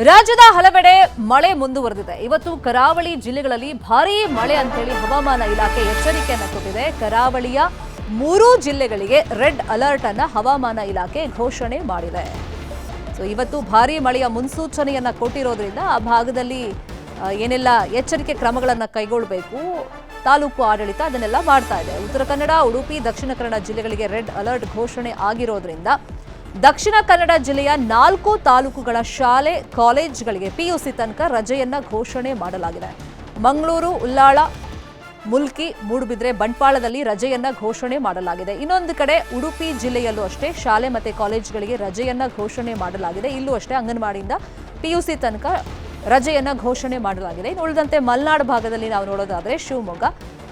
ರಾಜ್ಯದ ಹಲವೆಡೆ ಮಳೆ ಮುಂದುವರೆದಿದೆ. ಇವತ್ತು ಕರಾವಳಿ ಜಿಲ್ಲೆಗಳಲ್ಲಿ ಭಾರೀ ಮಳೆ ಅಂತೇಳಿ ಹವಾಮಾನ ಇಲಾಖೆ ಎಚ್ಚರಿಕೆಯನ್ನು ಕೊಟ್ಟಿದೆ. ಕರಾವಳಿಯ 3 ಜಿಲ್ಲೆಗಳಿಗೆ ರೆಡ್ ಅಲರ್ಟ್ ಅನ್ನ ಹವಾಮಾನ ಇಲಾಖೆ ಘೋಷಣೆ ಮಾಡಿದೆ. ಇವತ್ತು ಭಾರೀ ಮಳೆಯ ಮುನ್ಸೂಚನೆಯನ್ನ ಕೊಟ್ಟಿರೋದ್ರಿಂದ ಆ ಭಾಗದಲ್ಲಿ ಏನೆಲ್ಲ ಎಚ್ಚರಿಕೆ ಕ್ರಮಗಳನ್ನು ಕೈಗೊಳ್ಳಬೇಕು ತಾಲೂಕು ಆಡಳಿತ ಅದನ್ನೆಲ್ಲ ಮಾಡ್ತಾ ಇದೆ. ಉತ್ತರ ಕನ್ನಡ, ಉಡುಪಿ, ದಕ್ಷಿಣ ಕನ್ನಡ ಜಿಲ್ಲೆಗಳಿಗೆ ರೆಡ್ ಅಲರ್ಟ್ ಘೋಷಣೆ ಆಗಿರೋದ್ರಿಂದ ದಕ್ಷಿಣ ಕನ್ನಡ ಜಿಲ್ಲೆಯ 4 ತಾಲೂಕುಗಳ ಶಾಲೆ ಕಾಲೇಜುಗಳಿಗೆ ಪಿಯುಸಿ ತನಕ ರಜೆಯನ್ನ ಘೋಷಣೆ ಮಾಡಲಾಗಿದೆ. ಮಂಗಳೂರು, ಉಲ್ಲಾಳ, ಮುಲ್ಕಿ, ಮೂಡುಬಿದ್ರೆ, ಬಂಟ್ವಾಳದಲ್ಲಿ ರಜೆಯನ್ನ ಘೋಷಣೆ ಮಾಡಲಾಗಿದೆ. ಇನ್ನೊಂದು ಕಡೆ ಉಡುಪಿ ಜಿಲ್ಲೆಯಲ್ಲೂ ಅಷ್ಟೇ ಶಾಲೆ ಮತ್ತು ಕಾಲೇಜುಗಳಿಗೆ ರಜೆಯನ್ನ ಘೋಷಣೆ ಮಾಡಲಾಗಿದೆ. ಇಲ್ಲೂ ಅಷ್ಟೇ ಅಂಗನವಾಡಿಯಿಂದ ಪಿಯುಸಿ ತನಕ ರಜೆಯನ್ನ ಘೋಷಣೆ ಮಾಡಲಾಗಿದೆ. ಇನ್ನು ಉಳಿದಂತೆ ಮಲೆನಾಡು ಭಾಗದಲ್ಲಿ ನಾವು ನೋಡೋದಾದ್ರೆ ಶಿವಮೊಗ್ಗ,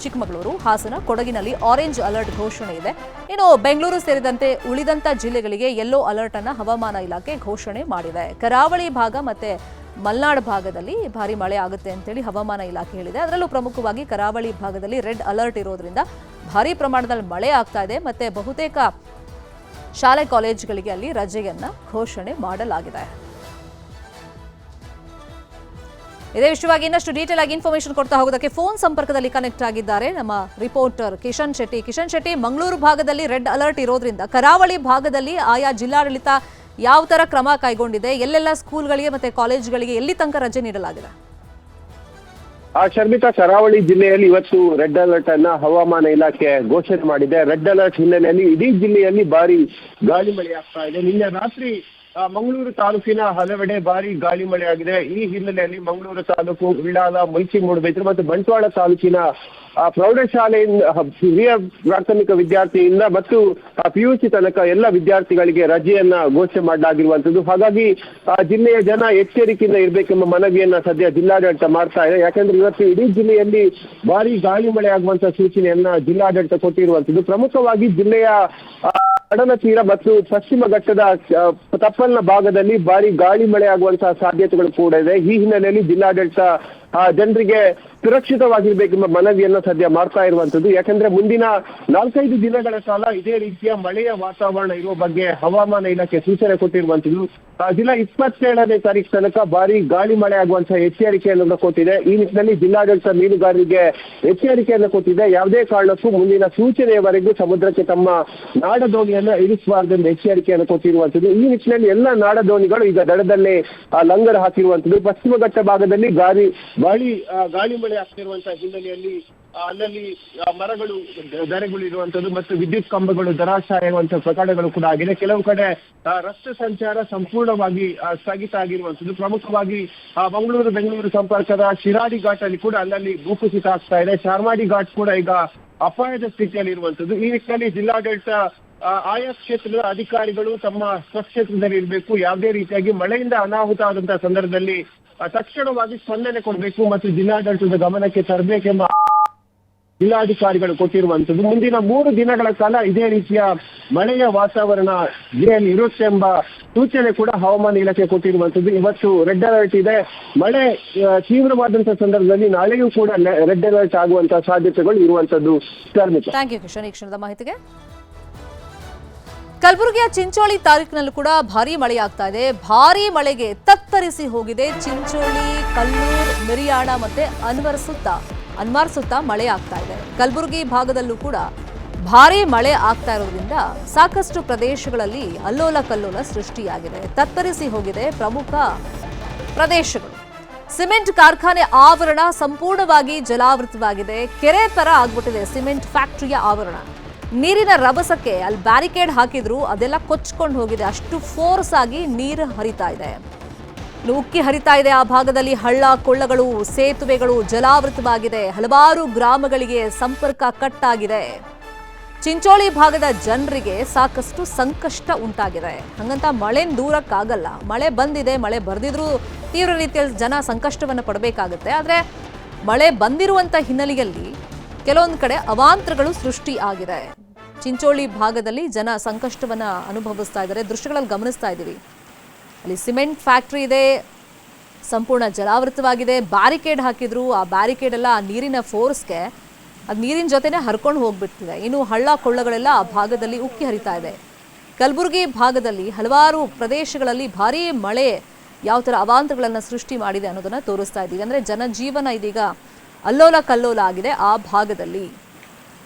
ಚಿಕ್ಕಮಗಳೂರು, ಹಾಸನ, ಕೊಡಗಿನಲ್ಲಿ ಆರೆಂಜ್ ಅಲರ್ಟ್ ಘೋಷಣೆ ಇದೆ. ಇನ್ನು ಬೆಂಗಳೂರು ಸೇರಿದಂತೆ ಉಳಿದಂತ ಜಿಲ್ಲೆಗಳಿಗೆ ಯೆಲ್ಲೋ ಅಲರ್ಟ್ ಅನ್ನ ಹವಾಮಾನ ಇಲಾಖೆ ಘೋಷಣೆ ಮಾಡಿದೆ. ಕರಾವಳಿ ಭಾಗ ಮತ್ತೆ ಮಲೆನಾಡು ಭಾಗದಲ್ಲಿ ಭಾರಿ ಮಳೆ ಆಗುತ್ತೆ ಅಂತೇಳಿ ಹವಾಮಾನ ಇಲಾಖೆ ಹೇಳಿದೆ. ಅದರಲ್ಲೂ ಪ್ರಮುಖವಾಗಿ ಕರಾವಳಿ ಭಾಗದಲ್ಲಿ ರೆಡ್ ಅಲರ್ಟ್ ಇರೋದ್ರಿಂದ ಭಾರಿ ಪ್ರಮಾಣದಲ್ಲಿ ಮಳೆ ಆಗ್ತಾ ಇದೆ. ಮತ್ತೆ ಬಹುತೇಕ ಶಾಲೆ ಕಾಲೇಜುಗಳಿಗೆ ಅಲ್ಲಿ ರಜೆಯನ್ನ ಘೋಷಣೆ ಮಾಡಲಾಗಿದೆ. ಇದೇ ವಿಷಯವಾಗಿ ಇನ್ನಷ್ಟು ಡೀಟೇಲ್ ಆಗಿ ಇನ್ಫಾರ್ಮೇಶನ್ ಕೊಡ್ತಾ ಹೋಗೋದಕ್ಕೆ ಫೋನ್ ಸಂಪರ್ಕದಲ್ಲಿ ಕನೆಕ್ಟ್ ಆಗಿದ್ದಾರೆ ನಮ್ಮ ರಿಪೋರ್ಟರ್ ಕಿಶನ್ ಶೆಟ್ಟಿ. ಕಿಶನ್ ಶೆಟ್ಟಿ, ಮಂಗಳೂರು ಭಾಗದಲ್ಲಿ ರೆಡ್ ಅಲರ್ಟ್ ಇರೋದ್ರಿಂದ ಕರಾವಳಿ ಭಾಗದಲ್ಲಿ ಆಯಾ ಜಿಲ್ಲಾಡಳಿತ ಯಾವ ತರ ಕ್ರಮ ಕೈಗೊಂಡಿದೆ, ಎಲ್ಲೆಲ್ಲ ಸ್ಕೂಲ್ಗಳಿಗೆ ಮತ್ತೆ ಕಾಲೇಜುಗಳಿಗೆ ಎಲ್ಲಿ ತನಕ ರಜೆ ನೀಡಲಾಗಿದೆ? ಶರ್ಮಿತಾ, ಕರಾವಳಿ ಜಿಲ್ಲೆಯಲ್ಲಿ ಇವತ್ತು ರೆಡ್ ಅಲರ್ಟ್ ಅನ್ನ ಹವಾಮಾನ ಇಲಾಖೆ ಘೋಷಣೆ ಮಾಡಿದೆ. ರೆಡ್ ಅಲರ್ಟ್ ಹಿನ್ನೆಲೆಯಲ್ಲಿ ಇಡೀ ಜಿಲ್ಲೆಯಲ್ಲಿ ಭಾರಿ ಗಾಳಿ ಮಳೆ ಆಗ್ತಾ ಇದೆ. ನಿನ್ನೆ ರಾತ್ರಿ ಮಂಗಳೂರು ತಾಲೂಕಿನ ಹಲವೆಡೆ ಭಾರಿ ಗಾಳಿ ಮಳೆ ಆಗಿದೆ. ಈ ಹಿನ್ನೆಲೆಯಲ್ಲಿ ಮಂಗಳೂರು ತಾಲೂಕು, ಉಳ್ಳಾಲ, ಮುಲ್ಕಿ, ಮೂಡುಬಿದ್ರೆ ಮತ್ತು ಬಂಟ್ವಾಳ ತಾಲೂಕಿನ ಪ್ರೌಢಶಾಲೆಯಿಂದ ಹಿರಿಯ ಪ್ರಾಥಮಿಕ ವಿದ್ಯಾರ್ಥಿಯಿಂದ ಮತ್ತು ಪಿಯುಸಿ ತನಕ ಎಲ್ಲ ವಿದ್ಯಾರ್ಥಿಗಳಿಗೆ ರಜೆಯನ್ನ ಘೋಷಣೆ ಮಾಡಲಾಗಿರುವಂತದ್ದು. ಹಾಗಾಗಿ ಜಿಲ್ಲೆಯ ಜನ ಎಚ್ಚರಿಕೆಯಿಂದ ಇರಬೇಕೆಂಬ ಮನವಿಯನ್ನ ಸದ್ಯ ಜಿಲ್ಲಾಡಳಿತ ಮಾಡ್ತಾ ಇದೆ. ಯಾಕಂದ್ರೆ ಇವತ್ತು ಇಡೀ ಜಿಲ್ಲೆಯಲ್ಲಿ ಭಾರಿ ಗಾಳಿ ಮಳೆ ಆಗುವಂತ ಸೂಚನೆಯನ್ನ ಜಿಲ್ಲಾಡಳಿತ ಕೊಟ್ಟಿರುವಂತದ್ದು. ಪ್ರಮುಖವಾಗಿ ಜಿಲ್ಲೆಯ ಕಡಲ ತೀರ ಮತ್ತು ಪಶ್ಚಿಮ ಘಟ್ಟದ ತಪ್ಪಲಿನ ಭಾಗದಲ್ಲಿ ಭಾರಿ ಗಾಳಿ ಮಳೆ ಆಗುವಂತಹ ಸಾಧ್ಯತೆಗಳು ಕೂಡ ಇದೆ. ಈ ಹಿನ್ನೆಲೆಯಲ್ಲಿ ಜಿಲ್ಲಾಡಳಿತ ಜನರಿಗೆ ಸುರಕ್ಷಿತವಾಗಿರ್ಬೇಕೆಂಬ ಮನವಿಯನ್ನ ಸದ್ಯ ಮಾಡ್ತಾ ಇರುವಂತದ್ದು. ಯಾಕಂದ್ರೆ ಮುಂದಿನ 4-5 ದಿನಗಳ ಕಾಲ ಇದೇ ರೀತಿಯ ಮಳೆಯ ವಾತಾವರಣ ಇರುವ ಬಗ್ಗೆ ಹವಾಮಾನ ಇಲಾಖೆ ಸೂಚನೆ ಕೊಟ್ಟಿರುವಂತದ್ದು. ಜಿಲ್ಲಾ 27ನೇ ತಾರೀಕು ತನಕ ಭಾರಿ ಗಾಳಿ ಮಳೆ ಆಗುವಂತಹ ಎಚ್ಚರಿಕೆಯನ್ನು ಕೊಟ್ಟಿದೆ. ಈ ನಿಟ್ಟಿನಲ್ಲಿ ಜಿಲ್ಲಾಡಳಿತ ಮೀನುಗಾರರಿಗೆ ಎಚ್ಚರಿಕೆಯನ್ನು ಕೊಟ್ಟಿದೆ. ಯಾವುದೇ ಕಾರಣಕ್ಕೂ ಮುಂದಿನ ಸೂಚನೆಯವರೆಗೂ ಸಮುದ್ರಕ್ಕೆ ತಮ್ಮ ನಾಡದೋಣಿಯನ್ನ ಇಳಿಸಬಾರದೆಂದು ಎಚ್ಚರಿಕೆಯನ್ನು ಕೊಟ್ಟಿರುವಂತದ್ದು. ಈ ನಿಟ್ಟಿನಲ್ಲಿ ಎಲ್ಲ ನಾಡದೋಣಿಗಳು ಈಗ ದಡದಲ್ಲೇ ಲಂಗರ್ ಹಾಕಿರುವಂತದ್ದು. ಪಶ್ಚಿಮ ಘಟ್ಟ ಭಾಗದಲ್ಲಿ ಗಾಳಿ ಮಳೆ ಆಗ್ತಿರುವಂತಹ ಹಿನ್ನೆಲೆಯಲ್ಲಿ ಅಲ್ಲಲ್ಲಿ ಮರಗಳು ಧರೆಗಳು ಇರುವಂತದ್ದು ಮತ್ತು ವಿದ್ಯುತ್ ಕಂಬಗಳು ಧರಾಶಾಯ ಇರುವಂತಹ ಪ್ರಕರಣಗಳು ಕೂಡ ಆಗಿದೆ. ಕೆಲವು ಕಡೆ ರಸ್ತೆ ಸಂಚಾರ ಸಂಪೂರ್ಣವಾಗಿ ಸ್ಥಗಿತ ಆಗಿರುವಂತದ್ದು. ಪ್ರಮುಖವಾಗಿ ಮಂಗಳೂರು ಬೆಂಗಳೂರು ಸಂಪರ್ಕದ ಶಿರಾಡಿ ಘಾಟ್ ಅಲ್ಲಿ ಕೂಡ ಅಲ್ಲಲ್ಲಿ ಭೂಕುಸಿತ ಆಗ್ತಾ ಇದೆ. ಚಾರ್ಮಾಡಿ ಘಾಟ್ ಕೂಡ ಈಗ ಅಪಾಯದ ಸ್ಥಿತಿಯಲ್ಲಿ ಇರುವಂತದ್ದು. ಈ ನಿಟ್ಟಿನಲ್ಲಿ ಜಿಲ್ಲಾಡಳಿತ ಆಯಾ ಕ್ಷೇತ್ರದ ಅಧಿಕಾರಿಗಳು ತಮ್ಮ ಸ್ವಕ್ಷೇತ್ರದಲ್ಲಿ ಇರಬೇಕು. ಯಾವುದೇ ರೀತಿಯಾಗಿ ಮಳೆಯಿಂದ ಅನಾಹುತ ಆದಂತಹ ಸಂದರ್ಭದಲ್ಲಿ ತಕ್ಷಣವಾಗಿ ಸ್ಪಂದನೆ ಕೊಡಬೇಕು ಮತ್ತು ಜಿಲ್ಲಾಡಳಿತದ ಗಮನಕ್ಕೆ ತರಬೇಕೆಂಬ ಜಿಲ್ಲಾಧಿಕಾರಿಗಳು ಕೊಟ್ಟಿರುವಂತದ್ದು. ಮುಂದಿನ 3 ದಿನಗಳ ಕಾಲ ಇದೇ ರೀತಿಯ ಮಳೆಯ ವಾತಾವರಣ ಜಿಲ್ಲೆಯಲ್ಲಿ ಇರುತ್ತೆ ಎಂಬ ಸೂಚನೆ ಕೂಡ ಹವಾಮಾನ ಇಲಾಖೆ ಕೊಟ್ಟಿರುವಂತದ್ದು. ಇವತ್ತು ರೆಡ್ ಅಲರ್ಟ್ ಇದೆ. ಮಳೆ ತೀವ್ರವಾದಂತಹ ಸಂದರ್ಭದಲ್ಲಿ ನಾಳೆಯೂ ಕೂಡ ರೆಡ್ ಅಲರ್ಟ್ ಆಗುವಂತಹ ಸಾಧ್ಯತೆಗಳು ಇರುವಂತದ್ದು. ಥ್ಯಾಂಕ್ ಯು ಕಿಶನ್, ಈ ಕ್ಷಣದ ಮಾಹಿತಿಗೆ. ಕಲಬುರಗಿಯ ಚಿಂಚೋಳಿ ತಾಲೂಕಿನಲ್ಲೂ ಕೂಡ ಭಾರೀ ಮಳೆ ಆಗ್ತಾ ಇದೆ. ಭಾರೀ ಮಳೆಗೆ ತತ್ತರಿಸಿ ಹೋಗಿದೆ ಚಿಂಚೋಳಿ, ಕಲ್ಲೂರ್, ಮಿರಿಯಾಣ ಮತ್ತೆ ಅನ್ವಾರ್ ಸುತ್ತ ಮಳೆ ಆಗ್ತಾ ಇದೆ. ಕಲಬುರಗಿ ಭಾಗದಲ್ಲೂ ಕೂಡ ಭಾರೀ ಮಳೆ ಆಗ್ತಾ ಇರೋದ್ರಿಂದ ಸಾಕಷ್ಟು ಪ್ರದೇಶಗಳಲ್ಲಿ ಅಲ್ಲೋಲ ಕಲ್ಲೋಲ ಸೃಷ್ಟಿಯಾಗಿದೆ. ತತ್ತರಿಸಿ ಹೋಗಿದೆ ಪ್ರಮುಖ ಪ್ರದೇಶಗಳು. ಸಿಮೆಂಟ್ ಕಾರ್ಖಾನೆ ಆವರಣ ಸಂಪೂರ್ಣವಾಗಿ ಜಲಾವೃತವಾಗಿದೆ. ಕೆರೆ ತರ ಆಗ್ಬಿಟ್ಟಿದೆ ಸಿಮೆಂಟ್ ಫ್ಯಾಕ್ಟರಿಯ ಆವರಣ. ನೀರಿನ ರಭಸಕ್ಕೆ ಅಲ್ಲಿ ಬ್ಯಾರಿಕೇಡ್ ಹಾಕಿದ್ರು, ಅದೆಲ್ಲ ಕೊಚ್ಕೊಂಡು ಹೋಗಿದೆ. ಅಷ್ಟು ಫೋರ್ಸ್ ಆಗಿ ನೀರು ಹರಿತಾ ಇದೆ, ಉಕ್ಕಿ ಹರಿತಾ ಇದೆ. ಆ ಭಾಗದಲ್ಲಿ ಹಳ್ಳ ಕೊಳ್ಳಗಳು, ಸೇತುವೆಗಳು ಜಲಾವೃತವಾಗಿದೆ. ಹಲವಾರು ಗ್ರಾಮಗಳಿಗೆ ಸಂಪರ್ಕ ಕಟ್ ಆಗಿದೆ. ಚಿಂಚೋಳಿ ಭಾಗದ ಜನರಿಗೆ ಸಾಕಷ್ಟು ಸಂಕಷ್ಟ ಉಂಟಾಗಿದೆ. ಹಂಗಂತ ಮಳೆ ದೂರಕ್ಕಾಗಲ್ಲ. ಮಳೆ ಬಂದಿದೆ, ಮಳೆ ಬರ್ದಿದ್ರೂ ತೀವ್ರ ರೀತಿಯಲ್ಲಿ ಜನ ಸಂಕಷ್ಟವನ್ನು ಪಡಬೇಕಾಗುತ್ತೆ. ಆದರೆ ಮಳೆ ಬಂದಿರುವಂಥ ಹಿನ್ನೆಲೆಯಲ್ಲಿ ಕೆಲವೊಂದು ಕಡೆ ಅವಾಂತರಗಳು ಸೃಷ್ಟಿ ಆಗಿದೆ. ಚಿಂಚೋಳಿ ಭಾಗದಲ್ಲಿ ಜನ ಸಂಕಷ್ಟವನ್ನು ಅನುಭವಿಸ್ತಾ ಇದ್ದಾರೆ. ದೃಶ್ಯಗಳಲ್ಲಿ ಗಮನಿಸ್ತಾ ಇದ್ದೀವಿ. ಅಲ್ಲಿ ಸಿಮೆಂಟ್ ಫ್ಯಾಕ್ಟ್ರಿ ಇದೆ, ಸಂಪೂರ್ಣ ಜಲಾವೃತವಾಗಿದೆ. ಬ್ಯಾರಿಕೇಡ್ ಹಾಕಿದ್ರು, ಆ ಬ್ಯಾರಿಕೇಡ್ ಎಲ್ಲ ಆ ನೀರಿನ ಫೋರ್ಸ್ಗೆ ಅದು ನೀರಿನ ಜೊತೆನೆ ಹರ್ಕೊಂಡು ಹೋಗ್ಬಿಡ್ತಿದೆ. ಇನ್ನು ಹಳ್ಳ ಕೊಳ್ಳಗಳೆಲ್ಲ ಆ ಭಾಗದಲ್ಲಿ ಉಕ್ಕಿ ಹರಿತಾ ಇದೆ. ಕಲಬುರಗಿ ಭಾಗದಲ್ಲಿ ಹಲವಾರು ಪ್ರದೇಶಗಳಲ್ಲಿ ಭಾರೀ ಮಳೆ ಯಾವ ಥರ ಅವಾಂತರಗಳನ್ನು ಸೃಷ್ಟಿ ಮಾಡಿದೆ ಅನ್ನೋದನ್ನು ತೋರಿಸ್ತಾ ಇದ್ದೀವಿ. ಅಂದರೆ ಜನಜೀವನ ಇದೀಗ ಅಲ್ಲೋಲ ಕಲ್ಲೋಲ ಆಗಿದೆ ಆ ಭಾಗದಲ್ಲಿ.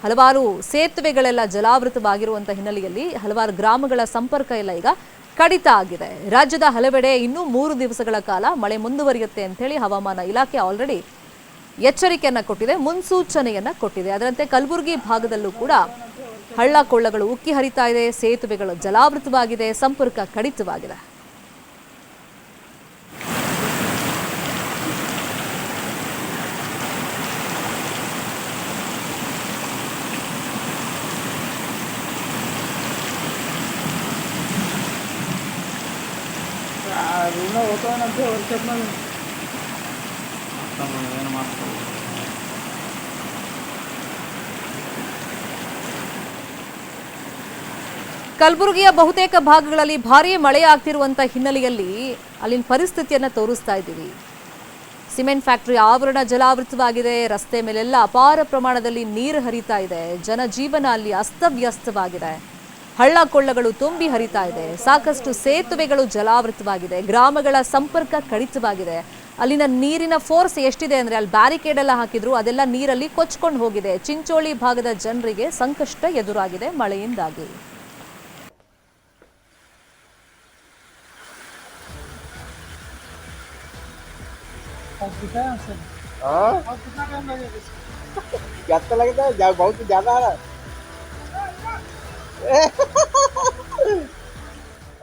ಹಲವಾರು ಸೇತುವೆಗಳೆಲ್ಲ ಜಲಾವೃತವಾಗಿರುವಂಥ ಹಿನ್ನೆಲೆಯಲ್ಲಿ ಹಲವಾರು ಗ್ರಾಮಗಳ ಸಂಪರ್ಕ ಎಲ್ಲ ಈಗ ಕಡಿತ ಆಗಿದೆ. ರಾಜ್ಯದ ಹಲವೆಡೆ ಇನ್ನೂ 3 ದಿವಸಗಳ ಕಾಲ ಮಳೆ ಮುಂದುವರಿಯುತ್ತೆ ಅಂತೇಳಿ ಹವಾಮಾನ ಇಲಾಖೆ ಆಲ್ರೆಡಿ ಎಚ್ಚರಿಕೆಯನ್ನು ಕೊಟ್ಟಿದೆ, ಮುನ್ಸೂಚನೆಯನ್ನು ಕೊಟ್ಟಿದೆ. ಅದರಂತೆ ಕಲಬುರಗಿ ಭಾಗದಲ್ಲೂ ಕೂಡ ಹಳ್ಳ ಕೊಳ್ಳಗಳು ಉಕ್ಕಿ ಹರಿತಾ ಇದೆ, ಸೇತುವೆಗಳು ಜಲಾವೃತವಾಗಿದೆ, ಸಂಪರ್ಕ ಕಡಿತವಾಗಿದೆ. ಕಲಬುರಗಿಯ ಬಹುತೇಕ ಭಾಗಗಳಲ್ಲಿ ಭಾರೀ ಮಳೆ ಆಗ್ತಿರುವಂತ ಹಿನ್ನೆಲೆಯಲ್ಲಿ ಅಲ್ಲಿನ ಪರಿಸ್ಥಿತಿಯನ್ನು ತೋರಿಸ್ತಾ ಇದ್ದೀವಿ. ಸಿಮೆಂಟ್ ಫ್ಯಾಕ್ಟರಿ ಆವರಣ ಜಲಾವೃತವಾಗಿದೆ, ರಸ್ತೆ ಮೇಲೆಲ್ಲ ಅಪಾರ ಪ್ರಮಾಣದಲ್ಲಿ ನೀರು ಹರಿತಾ ಇದೆ, ಜನಜೀವನ ಅಲ್ಲಿ ಅಸ್ತವ್ಯಸ್ತವಾಗಿದೆ, ಹಳ್ಳ ಕೊಳ್ಳಗಳು ತುಂಬಿ ಹರಿತಾ ಇದೆ, ಸಾಕಷ್ಟು ಸೇತುವೆಗಳು ಜಲಾವೃತವಾಗಿದೆ, ಗ್ರಾಮಗಳ ಸಂಪರ್ಕ ಕಡಿತವಾಗಿದೆ. ಅಲ್ಲಿನ ನೀರಿನ ಫೋರ್ಸ್ ಎಷ್ಟಿದೆ ಅಂದರೆ ಅಲ್ಲಿ ಬ್ಯಾರಿಕೇಡ್ ಎಲ್ಲ ಹಾಕಿದ್ರು, ಅದೆಲ್ಲ ನೀರಲ್ಲಿ ಕೊಚ್ಕೊಂಡು ಹೋಗಿದೆ. ಚಿಂಚೋಳಿ ಭಾಗದ ಜನರಿಗೆ ಸಂಕಷ್ಟ ಎದುರಾಗಿದೆ ಮಳೆಯಿಂದಾಗಿ. कितना लगता है बहुत ज्यादा है